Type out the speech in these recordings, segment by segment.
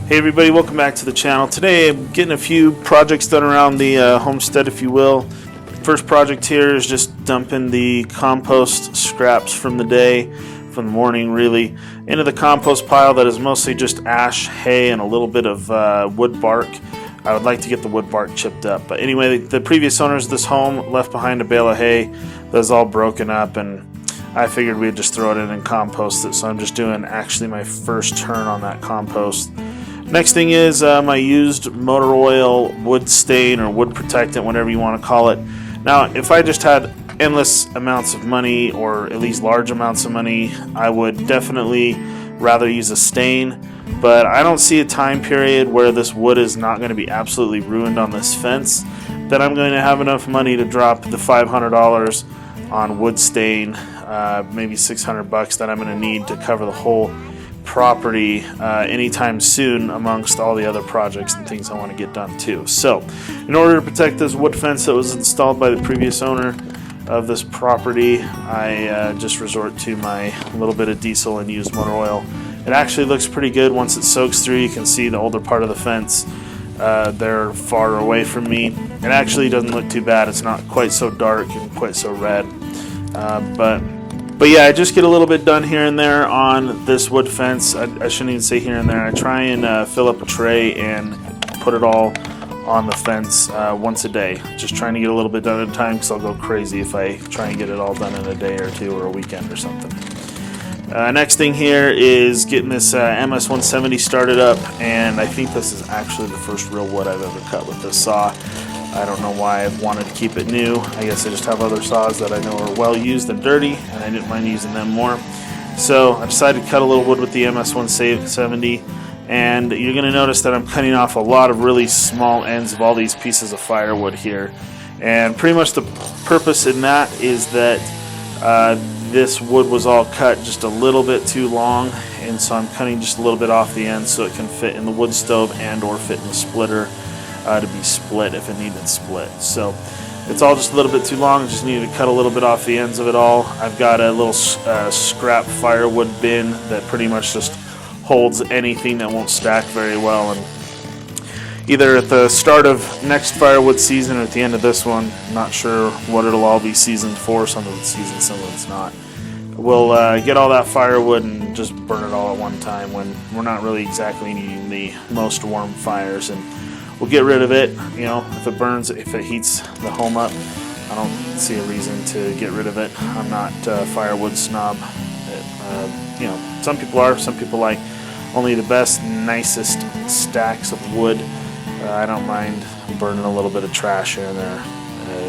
Hey everybody, welcome back to the channel. Today I'm getting a few projects done around the homestead, if you will. First project here is just dumping the compost scraps from the day, from the morning really, into the compost pile that is mostly just ash, hay, and a little bit of wood bark. I would like to get the wood bark chipped up. But anyway, the previous owners of this home left behind a bale of hay that was all broken up, and I figured we'd just throw it in and compost it. So I'm just doing actually my first turn on that compost. Next thing is my used motor oil wood stain or wood protectant, whatever you want to call it. Now, if I just had endless amounts of money, or at least large amounts of money, I would definitely rather use a stain. But I don't see a time period where this wood is not going to be absolutely ruined on this fence that I'm going to have enough money to drop the $500 on wood stain, maybe $600 that I'm going to need to cover the whole property anytime soon, amongst all the other projects and things I want to get done too. So in order to protect this wood fence that was installed by the previous owner of this property, I just resort to my little bit of diesel and used motor oil. It actually looks pretty good once it soaks through. You can see the older part of the fence they're far away from me. It actually doesn't look too bad. It's not quite so dark and quite so red, but yeah, I just get a little bit done here and there on this wood fence. I shouldn't even say here and there. I try and fill up a tray and put it all on the fence once a day. Just trying to get a little bit done at a time, because I'll go crazy if I try and get it all done in a day or two or a weekend or something. Next thing here is getting this MS-170 started up, and I think this is actually the first real wood I've ever cut with this saw. I don't know why I've wanted to keep it new. I guess I just have other saws that I know are well used and dirty, and I didn't mind using them more. So I decided to cut a little wood with the MS-170, and you're going to notice that I'm cutting off a lot of really small ends of all these pieces of firewood here. And pretty much the purpose in that is that this wood was all cut just a little bit too long, and so I'm cutting just a little bit off the end so it can fit in the wood stove and or fit in the splitter to be split if it needed split. So it's all just a little bit too long. Just needed to cut a little bit off the ends of it all. I've got a little scrap firewood bin that pretty much just holds anything that won't stack very well, and either at the start of next firewood season or at the end of this one, I'm not sure what it'll all be seasoned for. Some of it's seasoned, some of it's not. We'll get all that firewood and just burn it all at one time when we're not really exactly needing the most warm fires, and we'll get rid of it. You know, if it burns, if it heats the home up, I don't see a reason to get rid of it. I'm not a firewood snob. You know, some people are. Some people like only the best, nicest stacks of wood. I don't mind burning a little bit of trash here and there,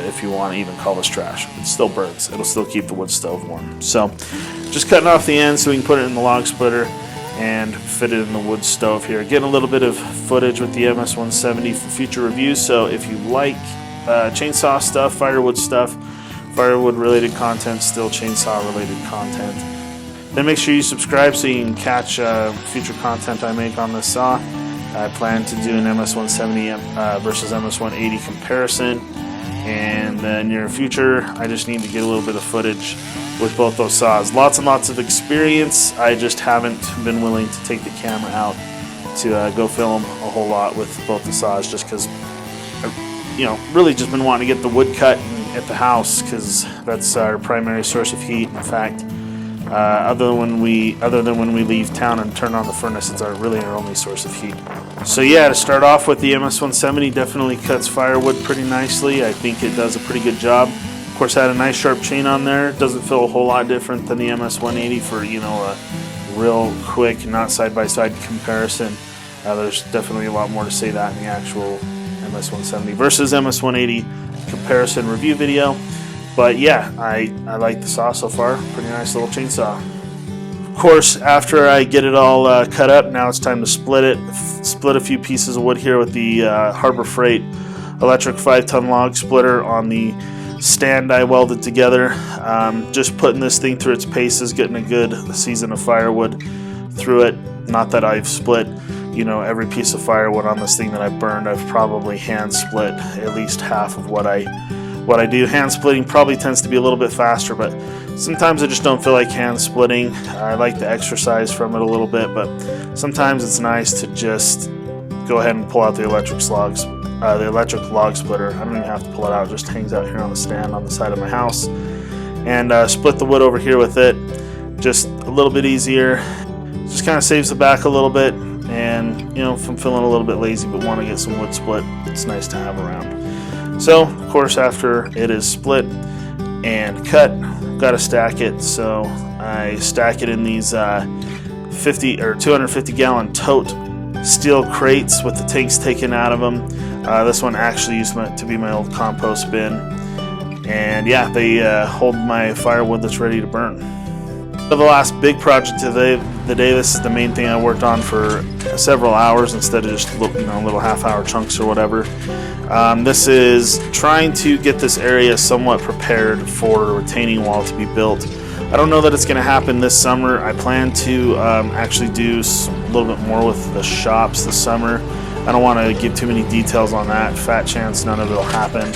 if you want to even call this trash. It still burns. It'll still keep the wood stove warm. So just cutting off the end so we can put it in the log splitter and fit it in the wood stove here. Getting a little bit of footage with the MS-170 for future reviews. So if you like chainsaw stuff, firewood stuff, firewood related content, still chainsaw related content, then make sure you subscribe so you can catch future content I make on this saw. I plan to do an MS-170 versus MS-180 comparison in the near future. I just need to get a little bit of footage with both those saws. Lots and lots of experience. I just haven't been willing to take the camera out to go film a whole lot with both the saws, just because I've really just been wanting to get the wood cut at the house, because that's our primary source of heat. In fact, other than when we leave town and turn on the furnace, it's really our only source of heat. So yeah, to start off with, the MS-170 definitely cuts firewood pretty nicely. I think it does a pretty good job. Of course, I had a nice sharp chain on there. It doesn't feel a whole lot different than the MS-180 for a real quick, not side-by-side comparison. There's definitely a lot more to say that in the actual MS-170 versus MS-180 comparison review video. But yeah, I like the saw so far. Pretty nice little chainsaw. Of course, after I get it all cut up, now it's time to split it. Split a few pieces of wood here with the Harbor Freight electric 5-ton log splitter on the stand I welded together. Just putting this thing through its paces, getting a good season of firewood through it. Not that I've split every piece of firewood on this thing that I burned. I've probably hand split at least half of what I what I do. Hand splitting probably tends to be a little bit faster, but sometimes I just don't feel like hand splitting. I like the exercise from it a little bit, but sometimes it's nice to just go ahead and pull out the electric log splitter. I don't even have to pull it out, it just hangs out here on the stand on the side of my house. And split the wood over here with it, just a little bit easier. Just kind of saves the back a little bit, and you know, if I'm feeling a little bit lazy but want to get some wood split, it's nice to have around. So of course, after it is split and cut, got to stack it. So I stack it in these 50 or 250 gallon tote steel crates with the tanks taken out of them. This one actually used to be my old compost bin, and yeah, they hold my firewood that's ready to burn. So the last big project of the day, this is the main thing I worked on for several hours instead of just little half-hour chunks or whatever. This is trying to get this area somewhat prepared for a retaining wall to be built. I don't know that it's going to happen this summer. I plan to actually do a little bit more with the shops this summer. I don't want to give too many details on that. Fat chance none of it will happen.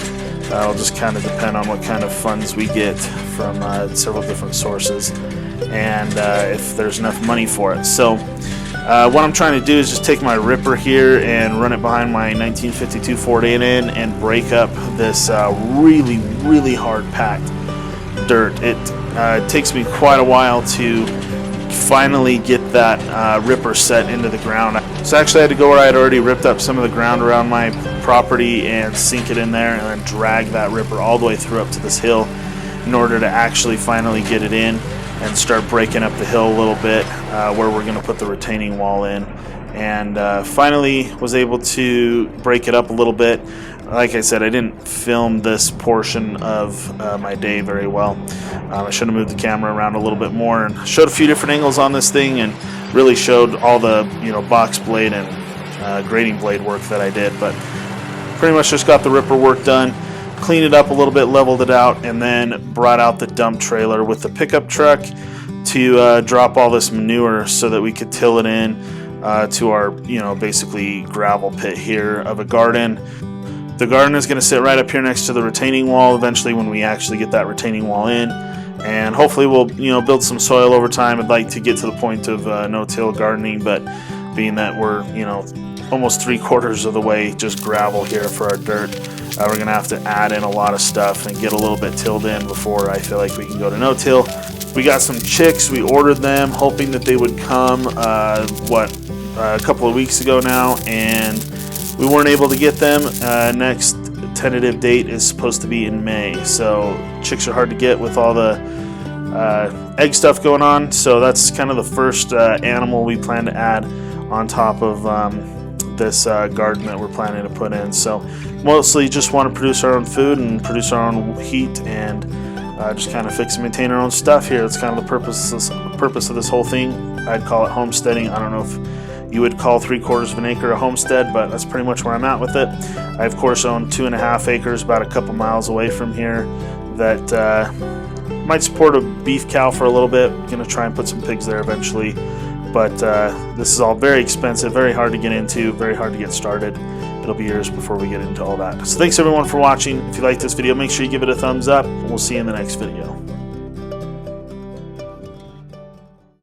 It'll just kind of depend on what kind of funds we get from several different sources, and if there's enough money for it. So what I'm trying to do is just take my ripper here and run it behind my 1952 Ford A&N and break up this really hard packed dirt. It takes me quite a while to finally get that ripper set into the ground. So actually I had to go where I had already ripped up some of the ground around my property and sink it in there and then drag that ripper all the way through up to this hill in order to actually finally get it in and start breaking up the hill a little bit where we're going to put the retaining wall in. And finally was able to break it up a little bit. Like I said, I didn't film this portion of my day very well. I should have moved the camera around a little bit more and showed a few different angles on this thing, and really showed all the box blade and grading blade work that I did. But pretty much just got the ripper work done, cleaned it up a little bit, leveled it out, and then brought out the dump trailer with the pickup truck to drop all this manure so that we could till it in to our basically gravel pit here of a garden. The garden is going to sit right up here next to the retaining wall eventually when we actually get that retaining wall in, and hopefully we'll build some soil over time. I'd like to get to the point of no-till gardening, but being that we're almost 3/4 of the way just gravel here for our dirt, we're going to have to add in a lot of stuff and get a little bit tilled in before I feel like we can go to no-till. We got some chicks. We ordered them hoping that they would come a couple of weeks ago now, and we weren't able to get them. Next tentative date is supposed to be in May, so chicks are hard to get with all the egg stuff going on. So that's kind of the first animal we plan to add on top of this garden that we're planning to put in. So mostly just want to produce our own food and produce our own heat, and just kind of fix and maintain our own stuff here. That's kind of the purpose of this whole thing. I'd call it homesteading. I don't know if you would call 3/4 of an acre a homestead, but that's pretty much where I'm at with it. I of course own 2.5 acres about a couple miles away from here that might support a beef cow for a little bit. Gonna try and put some pigs there eventually, but this is all very expensive, very hard to get into, very hard to get started. It'll be years before we get into all that. So thanks everyone for watching. If you like this video, make sure you give it a thumbs up, and we'll see you in the next video.